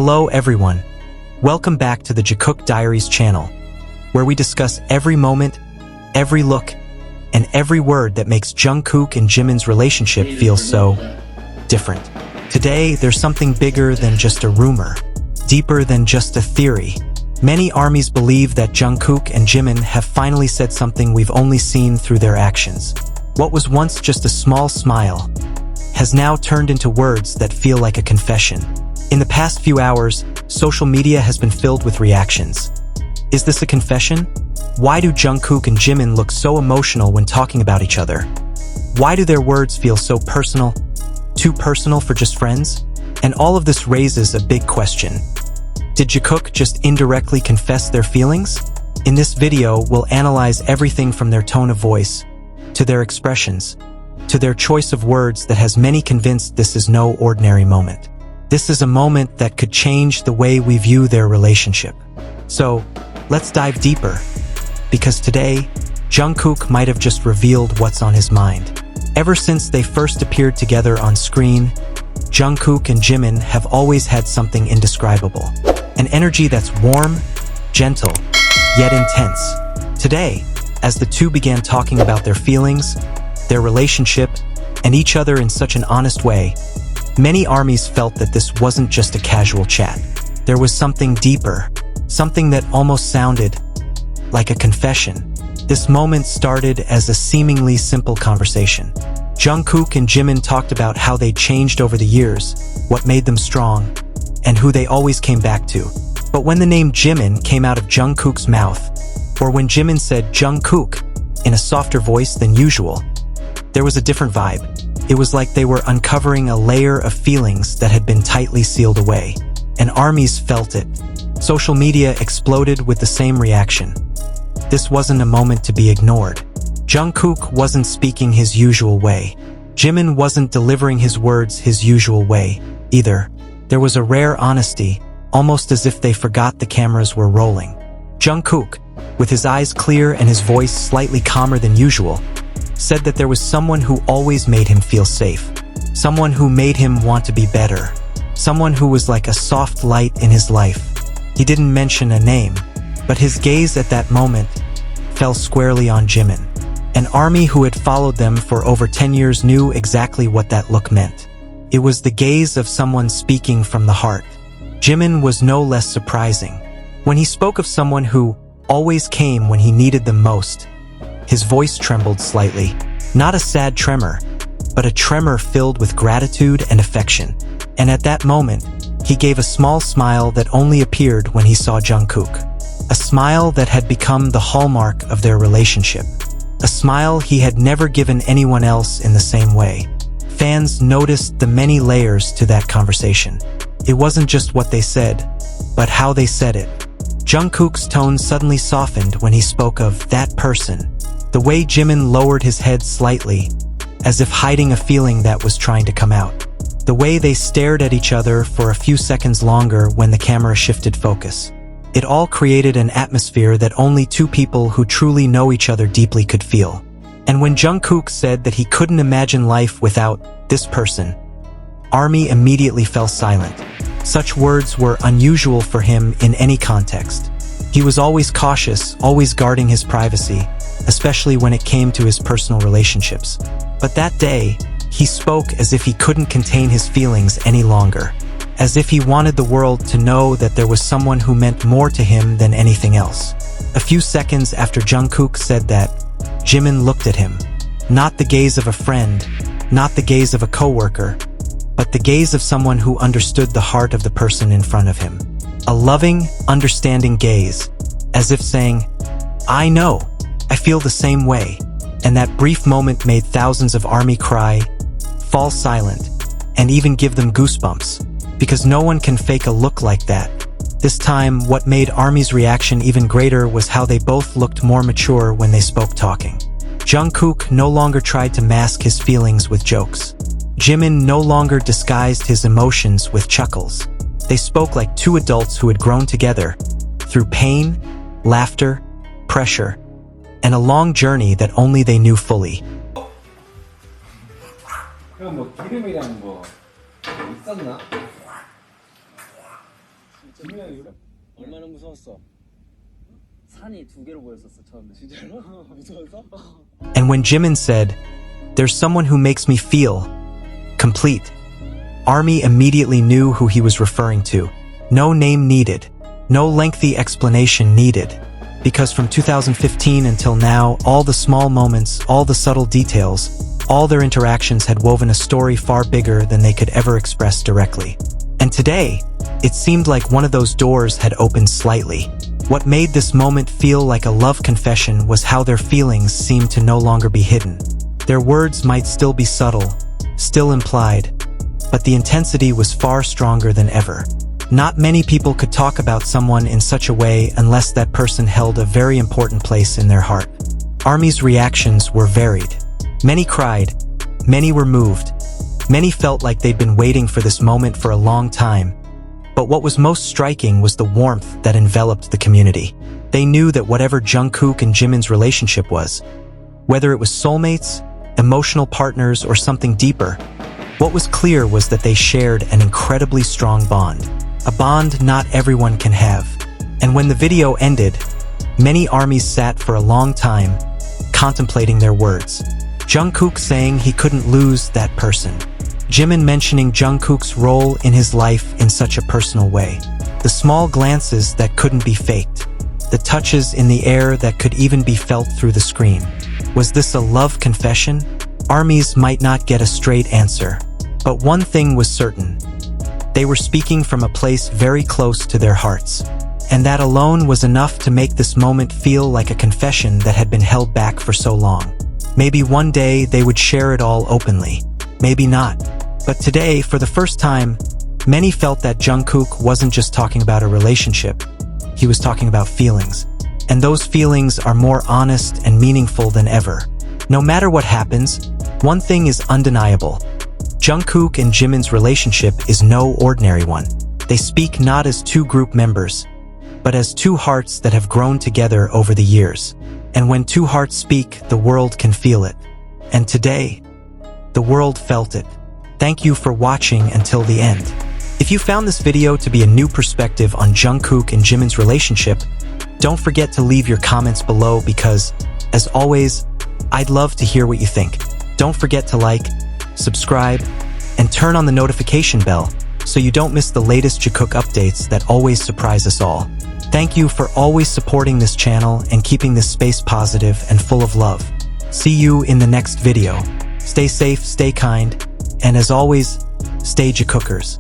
Hello everyone, welcome back to the Jikook Diaries channel, where we discuss every moment, every look, and every word that makes Jungkook and Jimin's relationship feel so different. Today, there's something bigger than just a rumor, deeper than just a theory. Many armies believe that Jungkook and Jimin have finally said something we've only seen through their actions. What was once just a small smile has now turned into words that feel like a confession. In the past few hours, social media has been filled with reactions. Is this a confession? Why do Jungkook and Jimin look so emotional when talking about each other? Why do their words feel so personal? Too personal for just friends? And all of this raises a big question. Did Jikook just indirectly confess their feelings? In this video, we'll analyze everything from their tone of voice, to their expressions, to their choice of words that has many convinced this is no ordinary moment. This is a moment that could change the way we view their relationship. So, let's dive deeper, because today, Jungkook might have just revealed what's on his mind. Ever since they first appeared together on screen, Jungkook and Jimin have always had something indescribable. An energy that's warm, gentle, yet intense. Today, as the two began talking about their feelings, their relationship, and each other in such an honest way, many armies felt that this wasn't just a casual chat. There was something deeper, something that almost sounded like a confession. This moment started as a seemingly simple conversation. Jungkook and Jimin talked about how they changed over the years, what made them strong, and who they always came back to. But when the name Jimin came out of Jungkook's mouth, or when Jimin said Jungkook in a softer voice than usual, there was a different vibe. It was like they were uncovering a layer of feelings that had been tightly sealed away, and armies felt it. Social media exploded with the same reaction. This wasn't a moment to be ignored. Jungkook wasn't speaking his usual way. Jimin wasn't delivering his words his usual way, either. There was a rare honesty, almost as if they forgot the cameras were rolling. Jungkook, with his eyes clear and his voice slightly calmer than usual, said that there was someone who always made him feel safe, someone who made him want to be better, someone who was like a soft light in his life. He didn't mention a name, but his gaze at that moment fell squarely on Jimin. An army who had followed them for over 10 years knew exactly what that look meant. It was the gaze of someone speaking from the heart. Jimin was no less surprising. When he spoke of someone who always came when he needed them most, his voice trembled slightly. Not a sad tremor, but a tremor filled with gratitude and affection. And at that moment, he gave a small smile that only appeared when he saw Jungkook. A smile that had become the hallmark of their relationship. A smile he had never given anyone else in the same way. Fans noticed the many layers to that conversation. It wasn't just what they said, but how they said it. Jungkook's tone suddenly softened when he spoke of that person. The way Jimin lowered his head slightly, as if hiding a feeling that was trying to come out. The way they stared at each other for a few seconds longer when the camera shifted focus. It all created an atmosphere that only two people who truly know each other deeply could feel. And when Jungkook said that he couldn't imagine life without this person, army immediately fell silent. Such words were unusual for him in any context. He was always cautious, always guarding his privacy, especially when it came to his personal relationships. But that day, he spoke as if he couldn't contain his feelings any longer. As if he wanted the world to know that there was someone who meant more to him than anything else. A few seconds after Jungkook said that, Jimin looked at him. Not the gaze of a friend, not the gaze of a coworker, but the gaze of someone who understood the heart of the person in front of him. A loving, understanding gaze, as if saying, I know, I feel the same way. And that brief moment made thousands of army cry, fall silent, and even give them goosebumps. Because no one can fake a look like that. This time, what made army's reaction even greater was how they both looked more mature when they spoke talking. Jungkook no longer tried to mask his feelings with jokes. Jimin no longer disguised his emotions with chuckles. They spoke like two adults who had grown together, through pain, laughter, pressure, and a long journey that only they knew fully. 그럼 뭐 기름이랑 뭐 있었나? 얼마나 무서웠어? 산이 두 개로 보였었어 처음에. 진짜로? 무서웠어? And when Jimin said, "There's someone who makes me feel complete," Army immediately knew who he was referring to. No name needed. No lengthy explanation needed. Because from 2015 until now, all the small moments, all the subtle details, all their interactions had woven a story far bigger than they could ever express directly. And today, it seemed like one of those doors had opened slightly. What made this moment feel like a love confession was how their feelings seemed to no longer be hidden. Their words might still be subtle, still implied, but the intensity was far stronger than ever. Not many people could talk about someone in such a way unless that person held a very important place in their heart. Army's reactions were varied. Many cried, many were moved, many felt like they'd been waiting for this moment for a long time. But what was most striking was the warmth that enveloped the community. They knew that whatever Jungkook and Jimin's relationship was, whether it was soulmates, emotional partners, or something deeper, what was clear was that they shared an incredibly strong bond. A bond not everyone can have. And when the video ended, many armies sat for a long time, contemplating their words. Jungkook saying he couldn't lose that person. Jimin mentioning Jungkook's role in his life in such a personal way. The small glances that couldn't be faked. The touches in the air that could even be felt through the screen. Was this a love confession? Armies might not get a straight answer. But one thing was certain. They were speaking from a place very close to their hearts. And that alone was enough to make this moment feel like a confession that had been held back for so long. Maybe one day they would share it all openly. Maybe not. But today, for the first time, many felt that Jungkook wasn't just talking about a relationship. He was talking about feelings. And those feelings are more honest and meaningful than ever. No matter what happens, one thing is undeniable. Jungkook and Jimin's relationship is no ordinary one. They speak not as two group members, but as two hearts that have grown together over the years. And when two hearts speak, the world can feel it. And today, the world felt it. Thank you for watching until the end. If you found this video to be a new perspective on Jungkook and Jimin's relationship, don't forget to leave your comments below because, as always, I'd love to hear what you think. Don't forget to like, subscribe, and turn on the notification bell so you don't miss the latest Jikook updates that always surprise us all. Thank you for always supporting this channel and keeping this space positive and full of love. See you in the next video. Stay safe, stay kind, and as always, stay Jikookers.